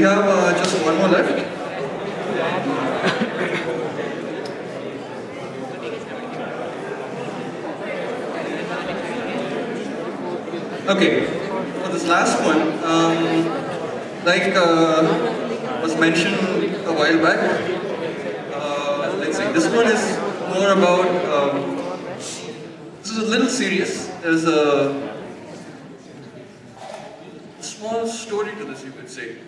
have just one more left. Okay, for this last one, like was mentioned a while back, let's see, this one is more about, this is a little serious. There's a small story to this, you could say.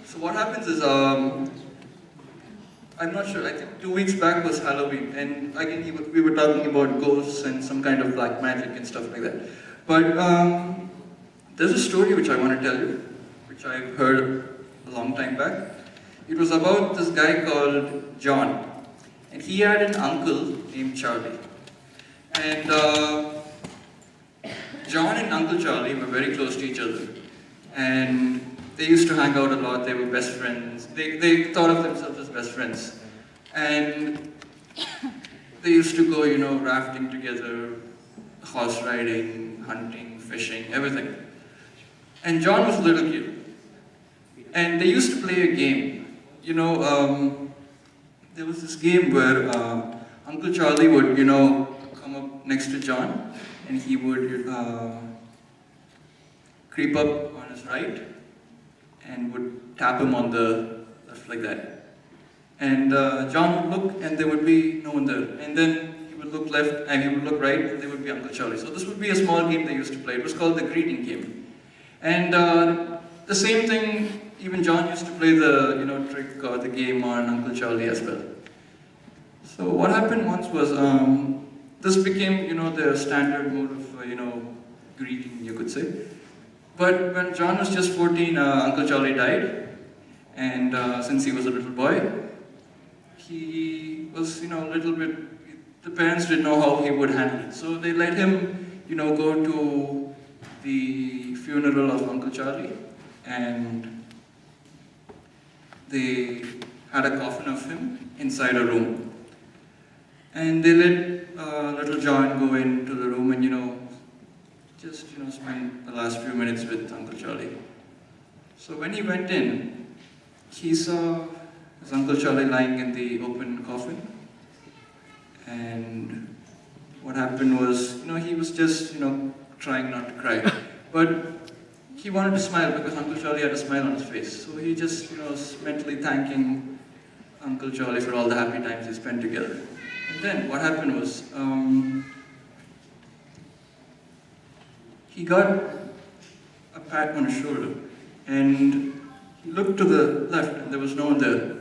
So what happens is, I'm not sure, I think 2 weeks back was Halloween, and again we were talking about ghosts and some kind of black magic and stuff like that. But there's a story which I want to tell you, which I've heard a long time back. It was about this guy called John, and he had an uncle named Charlie. And John and Uncle Charlie were very close to each other, and they used to hang out a lot. They were best friends. They thought of themselves as best friends, and they used to go, you know, rafting together, horse riding, hunting, fishing, everything. And John was a little kid, and they used to play a game. You know, there was this game where Uncle Charlie would, you know, come up next to John, and he would creep up on his right and would tap him on the left like that. And John would look, and there would be no one there. And then he would look left, and he would look right, and there would be Uncle Charlie. So this would be a small game they used to play. It was called the greeting game. And the same thing, even John used to play the, you know, trick or the game on Uncle Charlie as well. So what happened once was, this became, you know, the standard mode of, you know, greeting, you could say. But when John was just 14, Uncle Charlie died. And since he was a little boy, he was, you know, a little bit, the parents didn't know how he would handle it. So they let him, you know, go to the funeral of Uncle Charlie. And they had a coffin of him inside a room. And they let little John go into the room and, you know, just, you know, spend the last few minutes with Uncle Charlie. So when he went in, he saw his Uncle Charlie lying in the open coffin. And what happened was, you know, he was just, you know, trying not to cry. But he wanted to smile because Uncle Charlie had a smile on his face. So he just, you know, was mentally thanking Uncle Charlie for all the happy times they spent together. And then what happened was, he got a pat on his shoulder, and he looked to the left, and there was no one there.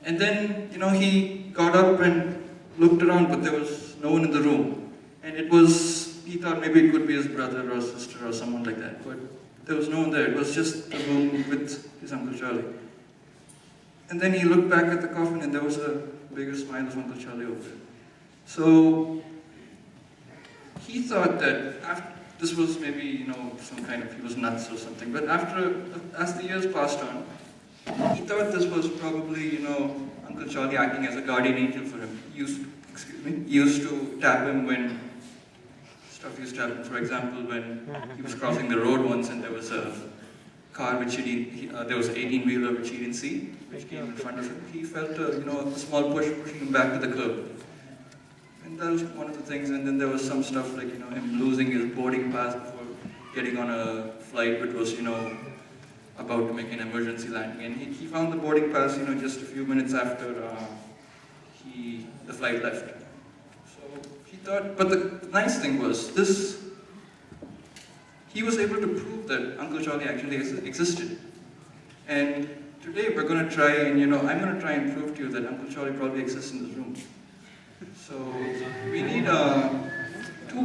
And then, you know, he got up and looked around, but there was no one in the room. And it was, he thought maybe it could be his brother or sister or someone like that, but there was no one there. It was just a room with his Uncle Charlie. And then he looked back at the coffin, and there was a bigger smile of Uncle Charlie over there. So he thought that after, this was maybe, you know, some kind of, he was nuts or something, but after, as the years passed on, he thought this was probably, you know, Uncle Charlie acting as a guardian angel for him. He used to tap him when stuff used to happen. For example, when he was crossing the road once and there was a car which there was an 18-wheeler which he didn't see, which came in front of him. He felt a, you know, a small push pushing him back to the curb. And that was one of the things. And then there was some stuff like, you know, him losing his boarding pass before getting on a flight which was, you know, about to make an emergency landing. And he found the boarding pass, you know, just a few minutes after the flight left. So he thought, but the nice thing was, he was able to prove that Uncle Charlie actually existed. And today we're going to try, and, you know, I'm going to try and prove to you that Uncle Charlie probably exists in this room. So we need 2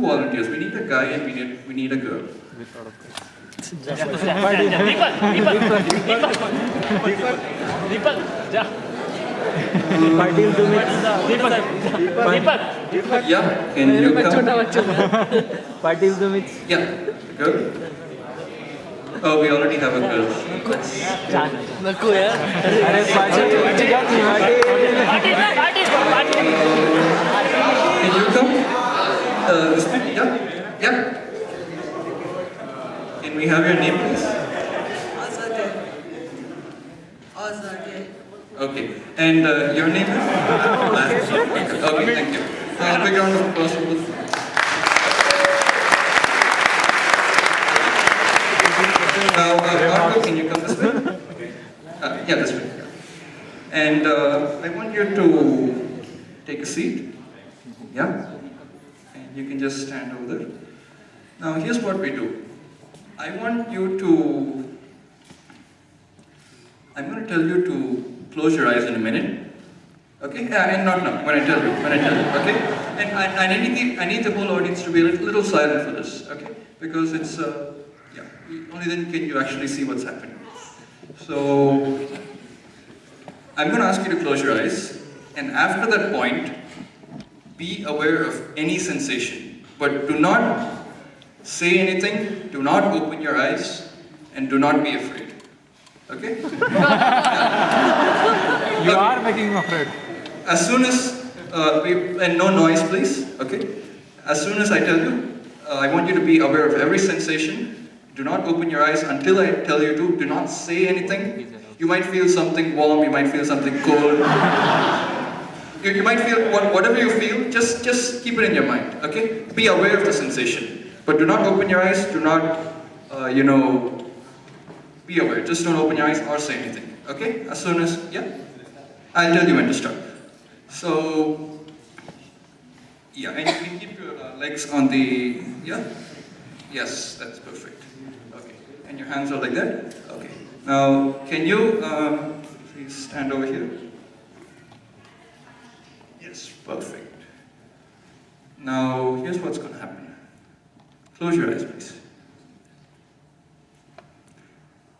volunteers. We need a guy and we need a girl. Yeah, can you come? Yeah, girl. Oh, we already have a girl. Can you come? Yeah. Can we have your name, please? Okay. And your name is? Okay, thank you. Big round of applause for both. Now, Marco, can you come this way? Yeah, this way. And I want you to take a seat. Yeah? And you can just stand over there. Now, here's what we do. I'm going to tell you to close your eyes in a minute. Okay? And not now, when I tell you, okay? And I need the whole audience to be a little silent for this, okay? Because it's, yeah, only then can you actually see what's happening. So, I'm going to ask you to close your eyes, and after that point, be aware of any sensation. But do not say anything, do not open your eyes, and do not be afraid. Okay? You are making me afraid. As soon as, and no noise please, okay? As soon as I tell you, I want you to be aware of every sensation. Do not open your eyes until I tell you to. Do not say anything. You might feel something warm, you might feel something cold. You might feel whatever you feel, just keep it in your mind, okay? Be aware of the sensation. But do not open your eyes, do not, be aware. Just don't open your eyes or say anything, okay? As soon as, yeah? I'll tell you when to start. So, yeah, and you can keep your legs on the, yeah? Yes, that's perfect. Okay, and your hands are like that? Okay. Now, can you please stand over here? Yes, perfect. Now, here's what's going to happen. Close your eyes, please.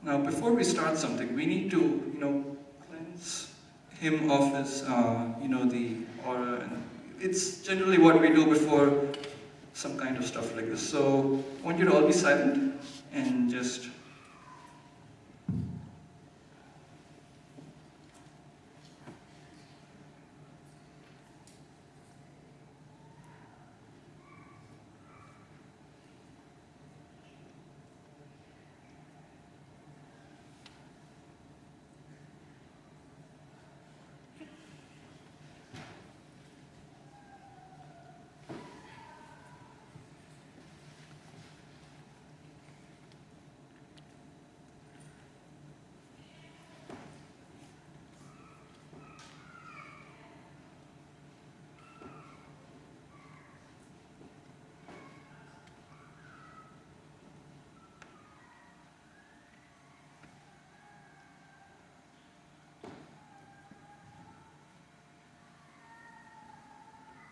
Now, before we start something, we need to, cleanse him of his, the aura. And it's generally what we do before some kind of stuff like this. So, I want you to all be silent and just...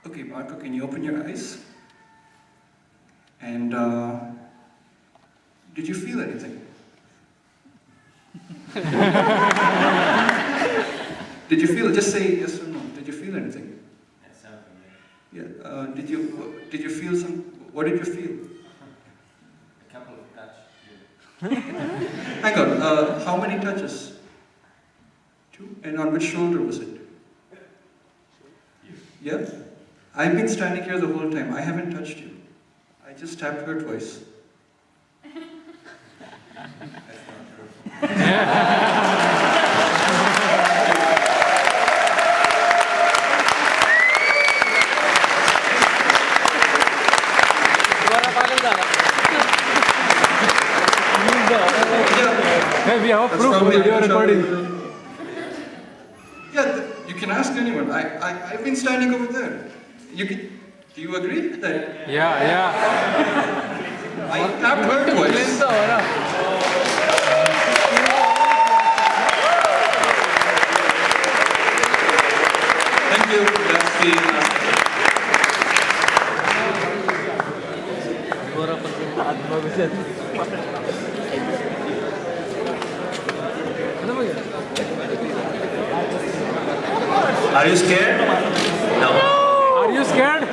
Okay, Marco, can you open your eyes? And did you feel anything? Did you feel? Just say yes or no. Did you feel anything? Yes, something. Yeah. Did you feel some? What did you feel? A couple of touches. Hang on. How many touches? 2. And on which shoulder was it? Yeah. I've been standing here the whole time. I haven't touched you. I just tapped her twice. That's not true. Hey, we have a proof video recording. Yeah, you can ask anyone. I've been standing over there. Do you agree that? Yeah. I tapped her twice. Thank you. That's the Are you scared? No. Are you scared?